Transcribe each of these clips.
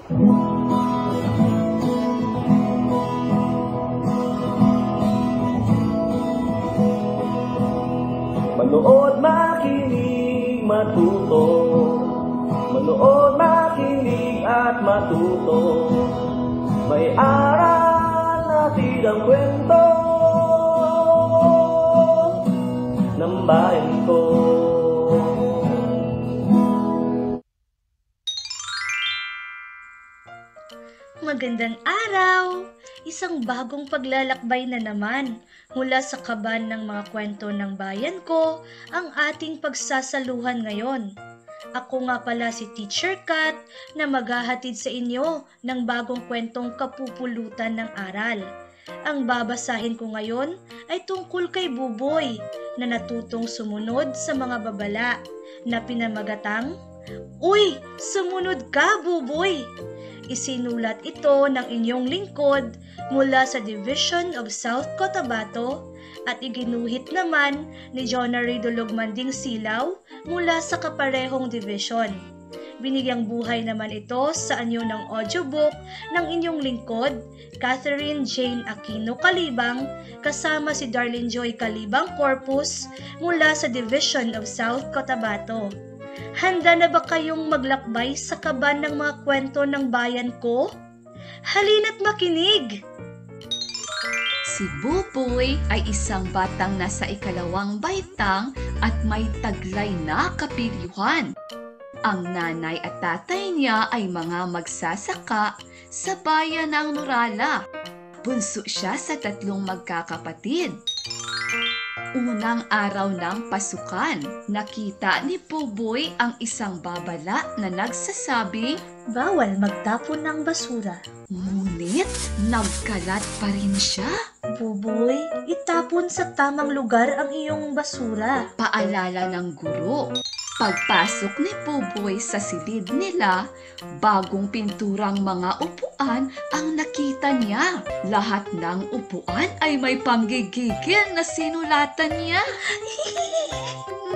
Manood, makinig, matuto. Manood, makinig at matuto. May aral natin ang kwento ng bayan ko. Magandang araw! Isang bagong paglalakbay na naman mula sa kaban ng mga kwento ng bayan ko ang ating pagsasaluhan ngayon. Ako nga pala si Teacher Kat na maghahatid sa inyo ng bagong kwentong kapupulutan ng aral. Ang babasahin ko ngayon ay tungkol kay Buboy na natutong sumunod sa mga babala na pinamagatang, "Uy, sumunod ka, Buboy!" Isinulat ito ng inyong lingkod mula sa Division of South Cotabato at iginuhit naman ni Jonary Dulugmanding Silaw mula sa kaparehong division. Binigyang buhay naman ito sa anyo ng audiobook ng inyong lingkod, Catherine Jane Aquino Calibang, kasama si Darlene Joy Calibang Corpus mula sa Division of South Cotabato. Handa na ba kayong maglakbay sa kaban ng mga kwento ng bayan ko? Halina't makinig! Si Buboy ay isang batang nasa ikalawang baitang at may taglay na kapilihuhan. Ang nanay at tatay niya ay mga magsasaka sa bayan ng Nurala. Bunso siya sa 3 magkakapatid. Unang araw ng pasukan, nakita ni Buboy ang isang babala na nagsasabing, Bawal magtapon ng basura. ngunit nagkalat pa rin siya. Buboy, itapon sa tamang lugar ang iyong basura. Paalala ng guro. Pagpasok ni Buboy sa silid nila, bagong pinturang mga upuan ang nakita niya. Lahat ng upuan ay may panggigigil na sinulatan niya.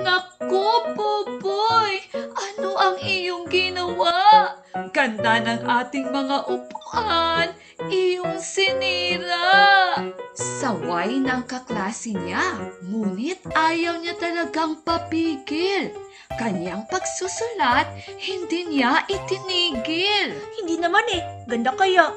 Naku, Buboy! Ano ang iyong ginawa? Ganda ng ating mga upuan, iyong sinira. Saway ng kaklase niya, ngunit ayaw niya talagang papigil. Kanyang pagsusulat, hindi niya itinigil. Hindi naman ganda kaya.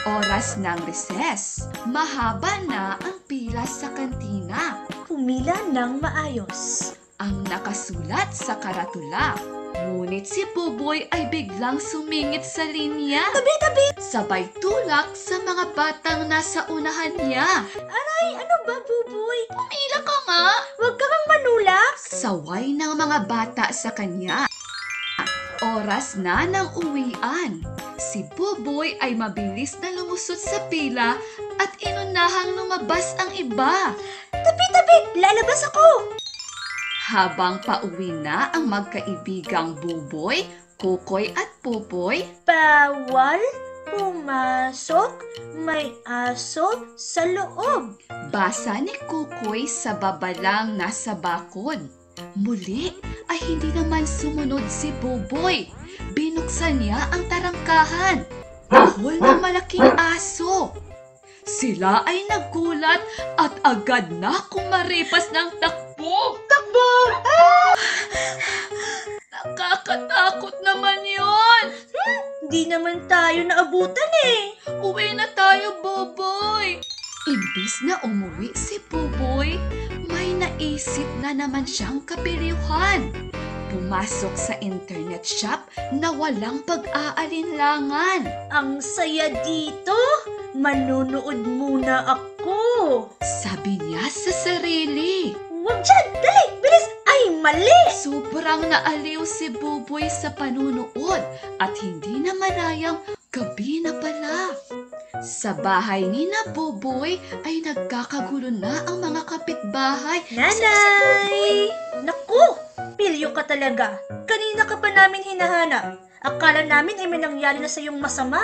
Oras ng recess, mahaba na ang pila sa kantina. Pumila ng maayos. Ang nakasulat sa karatula. Ngunit si Buboy ay biglang sumingit sa linya. Tabi! Sabay tulak sa mga batang nasa unahan niya. Aray, ano ba, Buboy? Pumila ka nga! Huwag ka kang manulak! Saway ng mga bata sa kanya. Oras na ng uwian. Si Buboy ay mabilis na lumusot sa pila at inunahang lumabas ang iba. Tabi! Lalabas ako! Habang pauwi na ang magkaibigang Buboy, Kukoy at Pupoy, Bawal pumasok, may aso sa loob. basa ni Kukoy sa babalang nasa bakod. Muli ay hindi naman sumunod si Buboy. Binuksan niya ang tarangkahan. Tahol ng malaking aso. Sila ay nagulat at agad na kumaripas ng takbo. Takbo! Nakakatakot naman yon. Di naman tayo naabutan Uwi na tayo, Buboy. Imbis na umuwi si Buboy, may naisip na naman siyang kapilihuhan. Pumasok sa internet shop na walang pag-aalinlangan. Ang saya dito! Manunood muna ako! Sabi niya sa sarili. Huwag dyan! Dali! Bilis! Ay, mali! Sobrang naaliw si Buboy sa panunood at hindi na malayang gabi na pala. Sa bahay ni na Buboy ay nagkakagulo na ang mga kapitbahay. Nanay! Naku! Pilyo ka talaga. Kanina ka pa namin hinahanap. Akala namin ay may nangyari na sa iyong masama.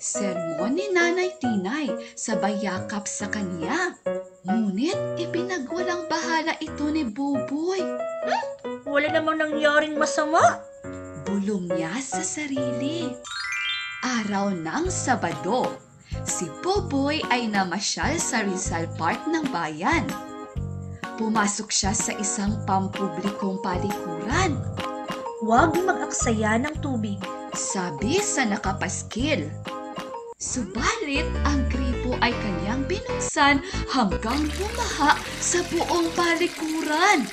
Sermon ni Nanay Tinay sabay yakap sa kanya. Ngunit ipinagwalang bahala ito ni Buboy. Wala namang nangyaring masama. Bulong niya sa sarili. Araw ng Sabado, si Buboy ay namasyal sa Rizal Park ng bayan. Pumasok siya sa isang pampublikong palikuran. Huwag mag-aksaya ng tubig. Sabi sa nakapaskil. Subalit, ang gripo ay kanyang binuksan hanggang bumaha sa buong palikuran.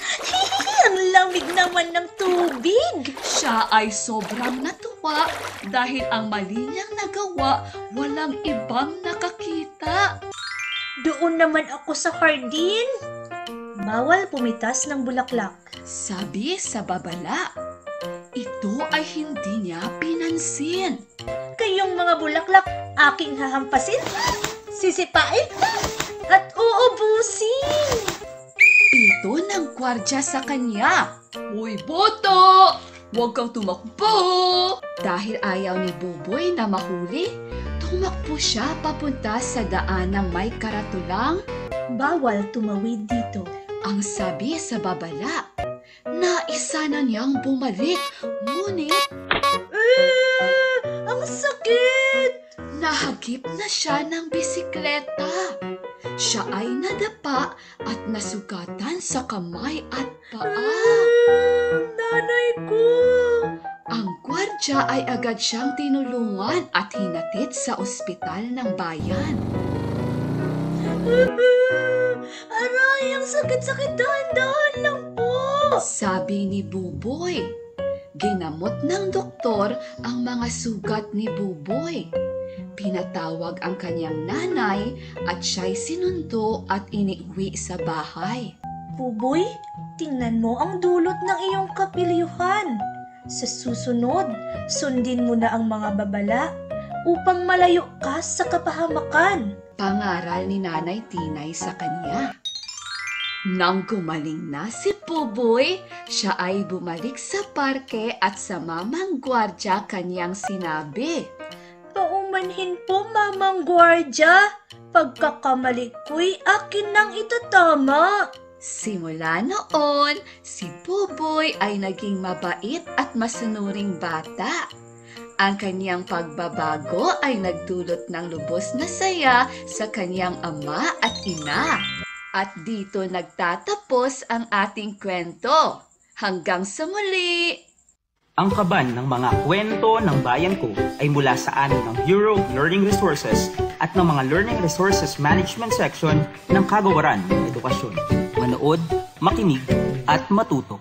Ang lamig naman ng tubig! Siya ay sobrang natuwa dahil ang mali niyang nagawa walang ibang nakakita. Doon naman ako sa hardin. Bawal pumitas ng bulaklak. Sabi sa babala. Ito ay hindi niya pinansin. Kayong mga bulaklak, aking hahampasin, sisipain, at uubusin. Ito ng gwardya sa kanya. Uy, boto! Huwag kang tumakbo! Dahil ayaw ni Buboy na mahuli, tumakbo siya papunta sa daan ng may karatulang. Bawal tumawid dito. Ang sabi sa babala. Naisa na niyang bumalik, ngunit Ang sakit! nahagip na siya ng bisikleta. Siya ay nadapa at nasugatan sa kamay at paa. Nanay ko! Ang gwardya ay agad siyang tinulungan at hinatid sa ospital ng bayan. Aray, ang sakit-sakit, dahan-dahan lang po! Sabi ni Buboy. Ginamot ng doktor ang mga sugat ni Buboy. Pinatawag ang kanyang nanay at siya'y sinundo at iniuwi sa bahay. Buboy, tingnan mo ang dulot ng iyong kapilyuhan. Sa susunod, sundin mo na ang mga babala upang malayo ka sa kapahamakan. Pangaral ni Nanay Tinay sa kanya. Nang gumaling na si Buboy, siya ay bumalik sa parke at sa mamang gwardya kanyang sinabi. Paumanhin po, Mamang Gwardya. Pagkakamali ko'y akin nang itatama. Simula noon, si Buboy ay naging mabait at masunuring bata. Ang kanyang pagbabago ay nagdulot ng lubos na saya sa kanyang ama at ina. At dito nagtatapos ang ating kwento. Hanggang sa muli! Ang kaban ng mga kwento ng bayan ko ay mula sa amin ng Bureau of Learning Resources at ng mga Learning Resources Management Section ng Kagawaran ng Edukasyon. Manood, makinig, at matuto.